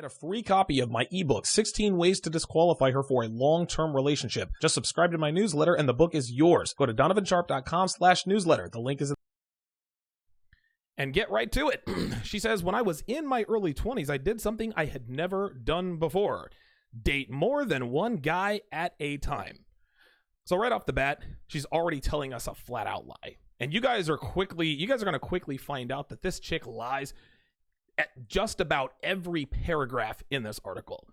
Get a free copy of my ebook, 16 Ways to Disqualify Her for a Long-Term Relationship. Just subscribe to my newsletter and the book is yours. Go to donovensharpe.com/newsletter. The link is in. And get right to it. She says, when I was in my early 20s, I did something I had never done before. Date more than one guy at a time. So right off the bat, she's already telling us a flat out lie. And you guys are going to quickly find out that this chick lies at just about every paragraph in this article.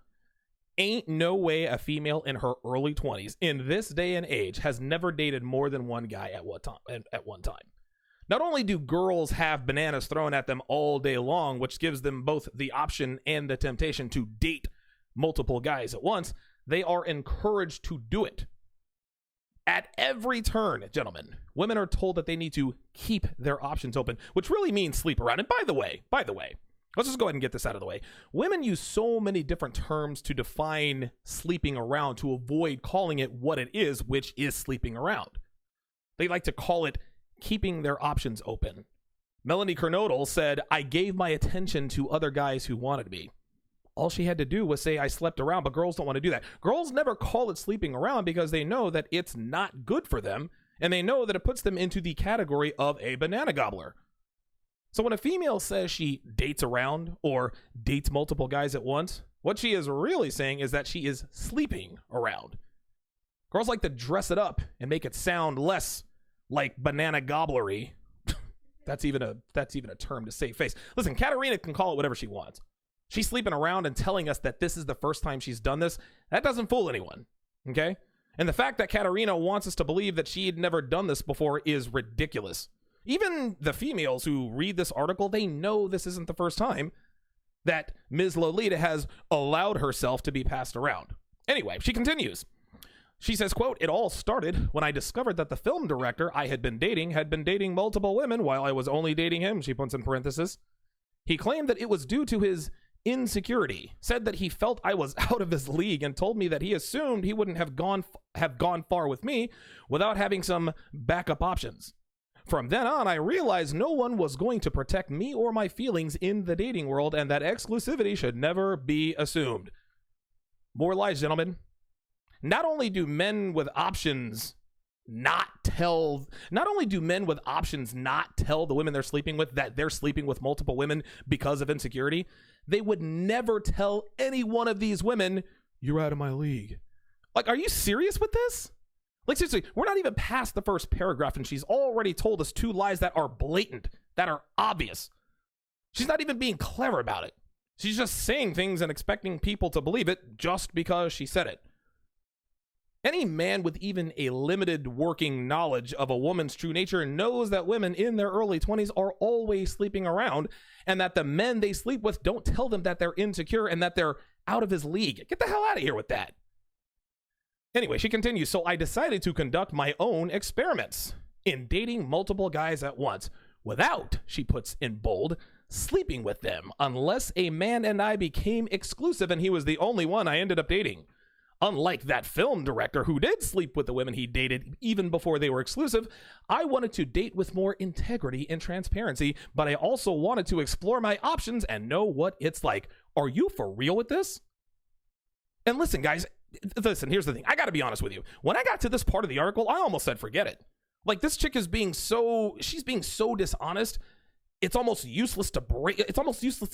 Ain't no way a female in her early 20s in this day and age has never dated more than one guy at one time. Not only do girls have bananas thrown at them all day long, which gives them both the option and the temptation to date multiple guys at once, they are encouraged to do it. At every turn, gentlemen, women are told that they need to keep their options open, which really means sleep around. And by the way, let's just go ahead and get this out of the way. Women use so many different terms to define sleeping around to avoid calling it what it is, which is sleeping around. They like to call it keeping their options open. Melanie Kernodle said, I gave my attention to other guys who wanted me. All she had to do was say, I slept around, but girls don't want to do that. Girls never call it sleeping around because they know that it's not good for them, and they know that it puts them into the category of a banana gobbler. So when a female says she dates around or dates multiple guys at once, what she is really saying is that she is sleeping around. Girls like to dress it up and make it sound less like banana gobblery. That's even a term to save face. Listen, Katerina can call it whatever she wants. She's sleeping around and telling us that this is the first time she's done this. That doesn't fool anyone, okay? And the fact that Katerina wants us to believe that she had never done this before is ridiculous. Even the females who read this article, they know this isn't the first time that Ms. Lolita has allowed herself to be passed around. Anyway, she continues. She says, quote, it all started when I discovered that the film director I had been dating multiple women while I was only dating him, she puts in parentheses. He claimed that it was due to his insecurity, said that he felt I was out of his league, and told me that he assumed he wouldn't have gone far with me without having some backup options. From then on, I realized no one was going to protect me or my feelings in the dating world, and that exclusivity should never be assumed. More lies, gentlemen. Not only do men with options not tell the women they're sleeping with that they're sleeping with multiple women because of insecurity, they would never tell any one of these women, you're out of my league. Like, are you serious with this? Like, seriously, we're not even past the first paragraph and she's already told us two lies that are blatant, that are obvious. She's not even being clever about it. She's just saying things and expecting people to believe it just because she said it. Any man with even a limited working knowledge of a woman's true nature knows that women in their early 20s are always sleeping around, and that the men they sleep with don't tell them that they're insecure and that they're out of his league. Get the hell out of here with that. Anyway, she continues, so I decided to conduct my own experiments in dating multiple guys at once without, she puts in bold, sleeping with them unless a man and I became exclusive and he was the only one I ended up dating. Unlike that film director who did sleep with the women he dated even before they were exclusive, I wanted to date with more integrity and transparency, but I also wanted to explore my options and know what it's like. Are you for real with this? And listen, guys, here's the thing. I got to be honest with you. When I got to this part of the article, I almost said forget it. Like, this chick is she's being so dishonest, it's almost useless to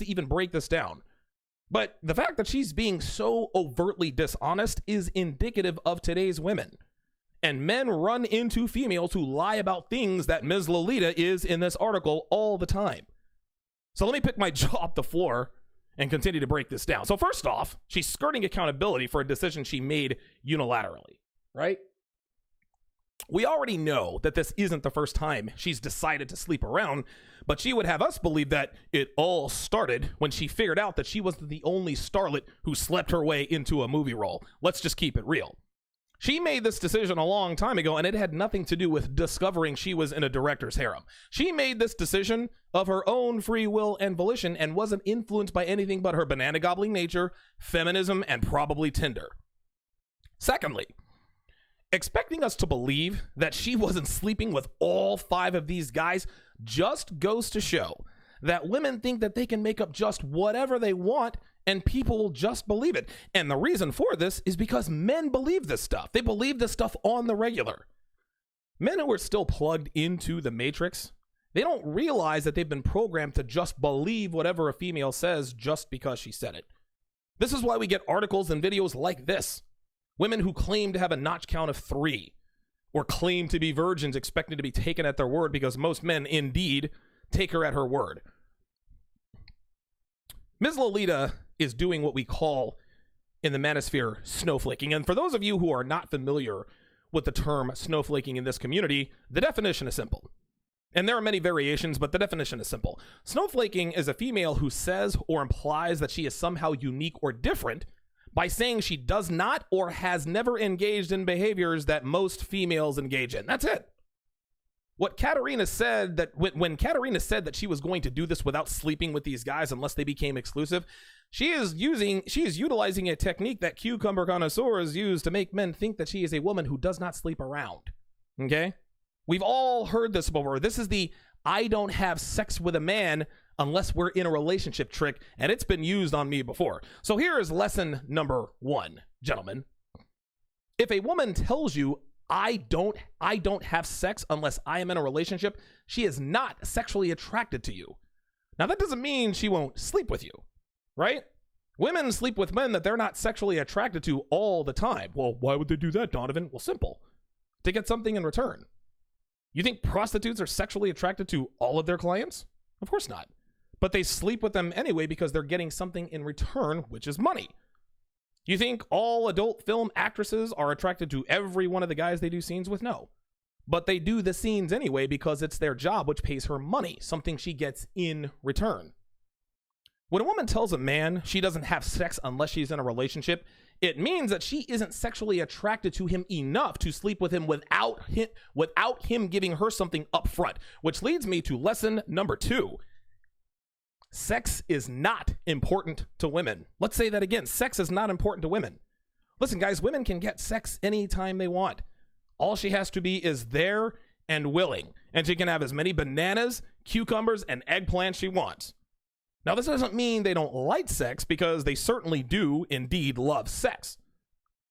even break this down. But the fact that she's being so overtly dishonest is indicative of today's women. And men run into females who lie about things that Ms. Lolita is in this article all the time. So let me pick my jaw off the floor and continue to break this down. So first off, she's skirting accountability for a decision she made unilaterally, right? We already know that this isn't the first time she's decided to sleep around, but she would have us believe that it all started when she figured out that she wasn't the only starlet who slept her way into a movie role. Let's just keep it real. She made this decision a long time ago, and it had nothing to do with discovering she was in a director's harem. She made this decision of her own free will and volition and wasn't influenced by anything but her banana gobbling nature, feminism, and probably Tinder. Secondly, expecting us to believe that she wasn't sleeping with all 5 of these guys just goes to show that women think that they can make up just whatever they want And people just believe it. And the reason for this is because men believe this stuff. They believe this stuff on the regular. Men who are still plugged into the matrix, they don't realize that they've been programmed to just believe whatever a female says just because she said it. This is why we get articles and videos like this. Women who claim to have a notch count of 3 or claim to be virgins expecting to be taken at their word because most men indeed take her at her word. Ms. Lolita is doing what we call in the manosphere snowflaking. And for those of you who are not familiar with the term snowflaking in this community, the definition is simple. And there are many variations, but the definition is simple. Snowflaking is a female who says or implies that she is somehow unique or different by saying she does not or has never engaged in behaviors that most females engage in. That's it. What Katerina said, that when Katerina said that she was going to do this without sleeping with these guys unless they became exclusive, she is utilizing a technique that cucumber connoisseurs use to make men think that she is a woman who does not sleep around. Okay? We've all heard this before. This is the I don't have sex with a man unless we're in a relationship trick, and it's been used on me before. So here is lesson number 1, gentlemen. If a woman tells you, I don't have sex unless I am in a relationship, she is not sexually attracted to you. Now, that doesn't mean she won't sleep with you, right? Women sleep with men that they're not sexually attracted to all the time. Well, why would they do that, Donovan? Well, simple. To get something in return. You think prostitutes are sexually attracted to all of their clients? Of course not. But they sleep with them anyway because they're getting something in return, which is money. You think all adult film actresses are attracted to every one of the guys they do scenes with? No. But they do the scenes anyway because it's their job, which pays her money, something she gets in return. When a woman tells a man she doesn't have sex unless she's in a relationship, it means that she isn't sexually attracted to him enough to sleep with him without him giving her something up front, which leads me to lesson number 2. Sex is not important to women. Let's say that again. Sex is not important to women. Listen, guys, women can get sex anytime they want. All she has to be is there and willing, and she can have as many bananas, cucumbers, and eggplants she wants. Now, this doesn't mean they don't like sex, because they certainly do indeed love sex.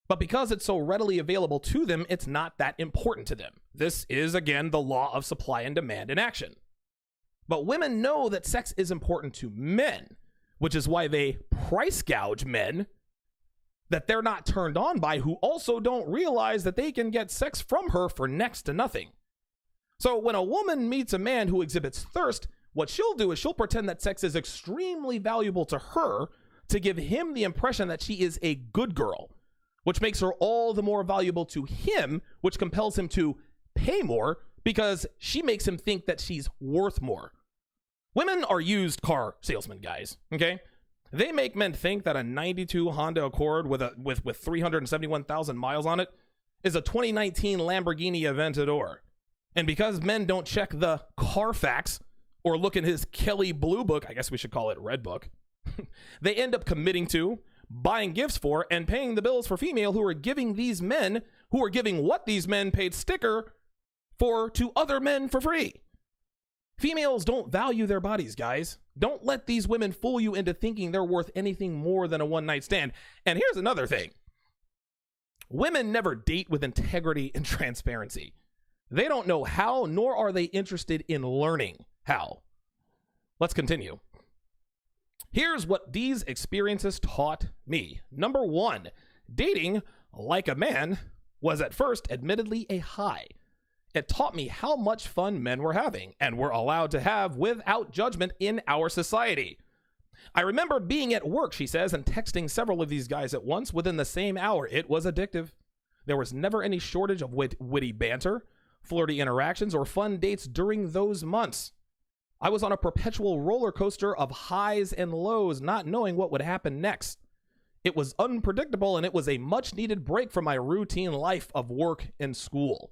But because it's so readily available to them, it's not that important to them. This is, again, the law of supply and demand in action. But women know that sex is important to men, which is why they price gouge men that they're not turned on by, who also don't realize that they can get sex from her for next to nothing. So when a woman meets a man who exhibits thirst, what she'll do is she'll pretend that sex is extremely valuable to her to give him the impression that she is a good girl, which makes her all the more valuable to him, which compels him to pay more because she makes him think that she's worth more. Women are used car salesmen, guys, okay? They make men think that a 92 Honda Accord with 371,000 miles on it is a 2019 Lamborghini Aventador. And because men don't check the Carfax or look in his Kelly Blue Book, I guess we should call it Red Book, they end up committing to, buying gifts for, and paying the bills for female who are giving these men, who are giving what these men paid sticker for to other men for free. Females don't value their bodies, guys. Don't let these women fool you into thinking they're worth anything more than a one-night stand. And here's another thing. Women never date with integrity and transparency. They don't know how, nor are they interested in learning how. Let's continue. Here's what these experiences taught me. Number 1, dating like a man was at first admittedly a high. It taught me how much fun men were having and were allowed to have without judgment in our society. I remember being at work, she says, and texting several of these guys at once within the same hour. It was addictive. There was never any shortage of witty banter, flirty interactions, or fun dates during those months. I was on a perpetual roller coaster of highs and lows, not knowing what would happen next. It was unpredictable, and it was a much-needed break from my routine life of work and school.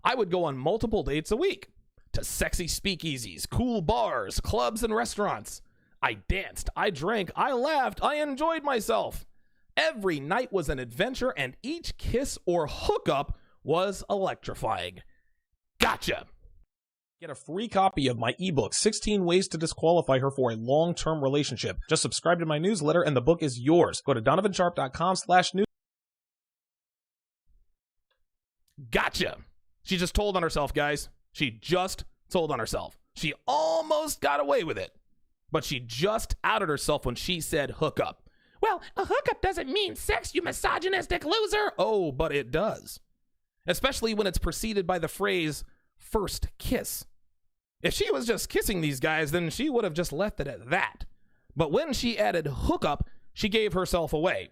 I would go on multiple dates a week, to sexy speakeasies, cool bars, clubs, and restaurants. I danced, I drank, I laughed, I enjoyed myself. Every night was an adventure, and each kiss or hookup was electrifying. Gotcha! Get a free copy of my ebook, 16 Ways to Disqualify Her for a Long-Term Relationship. Just subscribe to my newsletter and the book is yours. Go to donovansharpe.com/news. Gotcha. She just told on herself, guys. She just told on herself. She almost got away with it, but she just outed herself when she said hookup. Well, a hookup doesn't mean sex, you misogynistic loser. Oh, but it does. Especially when it's preceded by the phrase, first kiss. If she was just kissing these guys, then she would have just left it at that. But when she added hookup, she gave herself away.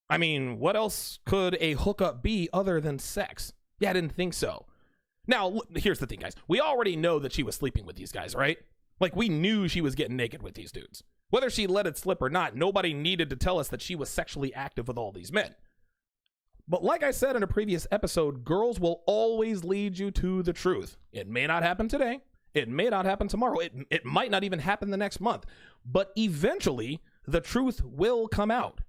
I mean, what else could a hookup be other than sex? Yeah, I didn't think so. Now, here's the thing, guys. We already know that she was sleeping with these guys, right? Like, we knew she was getting naked with these dudes. Whether she let it slip or not, nobody needed to tell us that she was sexually active with all these men. But like I said in a previous episode, girls will always lead you to the truth. It may not happen today. It may not happen tomorrow. It might not even happen the next month. But eventually, the truth will come out.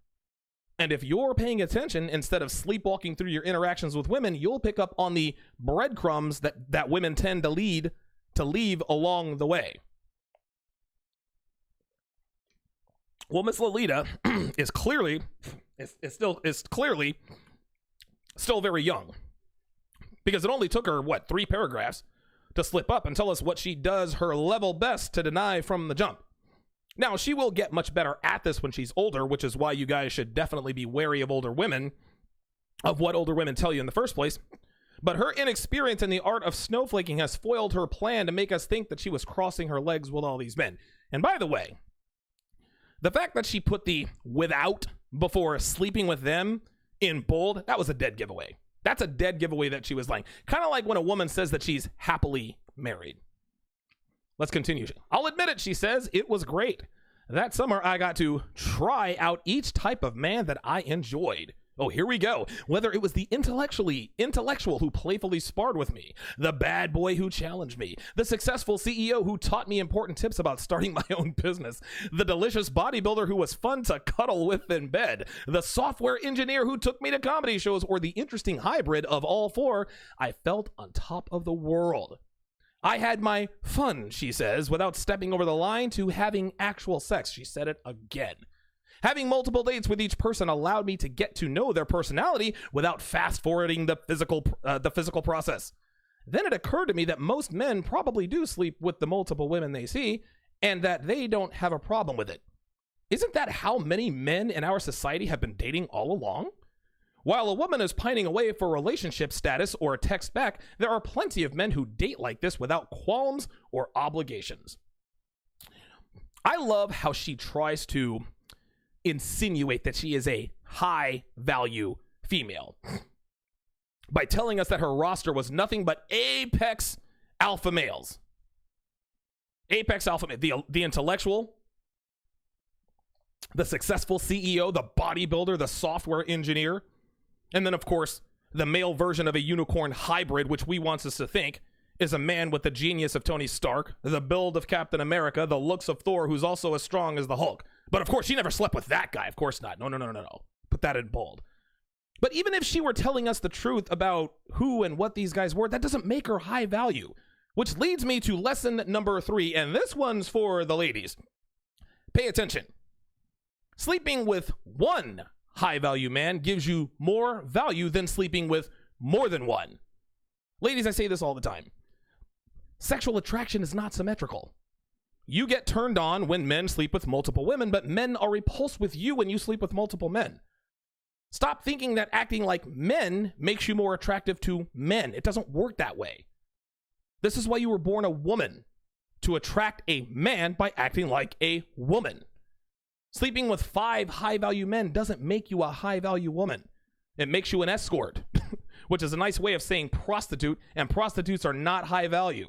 And if you're paying attention instead of sleepwalking through your interactions with women, you'll pick up on the breadcrumbs that women tend to leave along the way. Well, Miss Lolita is clearly still very young, because it only took her 3 paragraphs to slip up and tell us what she does her level best to deny from the jump. Now, she will get much better at this when she's older, which is why you guys should definitely be wary of older women, of what older women tell you in the first place. But her inexperience in the art of snowflaking has foiled her plan to make us think that she was crossing her legs with all these men. And by the way, the fact that she put the without before sleeping with them in bold, that was a dead giveaway. That's a dead giveaway that she was lying. Kind of like when a woman says that she's happily married. Let's continue. I'll admit it, she says, it was great. That summer, I got to try out each type of man that I enjoyed. Oh, here we go. Whether it was the intellectual who playfully sparred with me, the bad boy who challenged me, the successful CEO who taught me important tips about starting my own business, the delicious bodybuilder who was fun to cuddle with in bed, the software engineer who took me to comedy shows, or the interesting hybrid of all 4, I felt on top of the world. I had my fun, she says, without stepping over the line to having actual sex. She said it again. Having multiple dates with each person allowed me to get to know their personality without fast-forwarding the physical process. Then it occurred to me that most men probably do sleep with the multiple women they see, and that they don't have a problem with it. Isn't that how many men in our society have been dating all along? While a woman is pining away for relationship status or a text back, there are plenty of men who date like this without qualms or obligations. I love how she tries to insinuate that she is a high value female by telling us that her roster was nothing but apex alpha males. Apex alpha male, the intellectual, the successful CEO, the bodybuilder, the software engineer, and then of course the male version of a unicorn hybrid, which we want us to think is a man with the genius of Tony Stark, the build of Captain America, the looks of Thor, who's also as strong as the Hulk. But of course, she never slept with that guy. Of course not. No. Put that in bold. But even if she were telling us the truth about who and what these guys were, that doesn't make her high value. Which leads me to lesson number 3, and this one's for the ladies. Pay attention. Sleeping with one high value man gives you more value than sleeping with more than one. Ladies, I say this all the time. Sexual attraction is not symmetrical. You get turned on when men sleep with multiple women, but men are repulsed with you when you sleep with multiple men. Stop thinking that acting like men makes you more attractive to men. It doesn't work that way. This is why you were born a woman, to attract a man by acting like a woman. Sleeping with 5 high-value men doesn't make you a high-value woman. It makes you an escort, which is a nice way of saying prostitute, and prostitutes are not high value.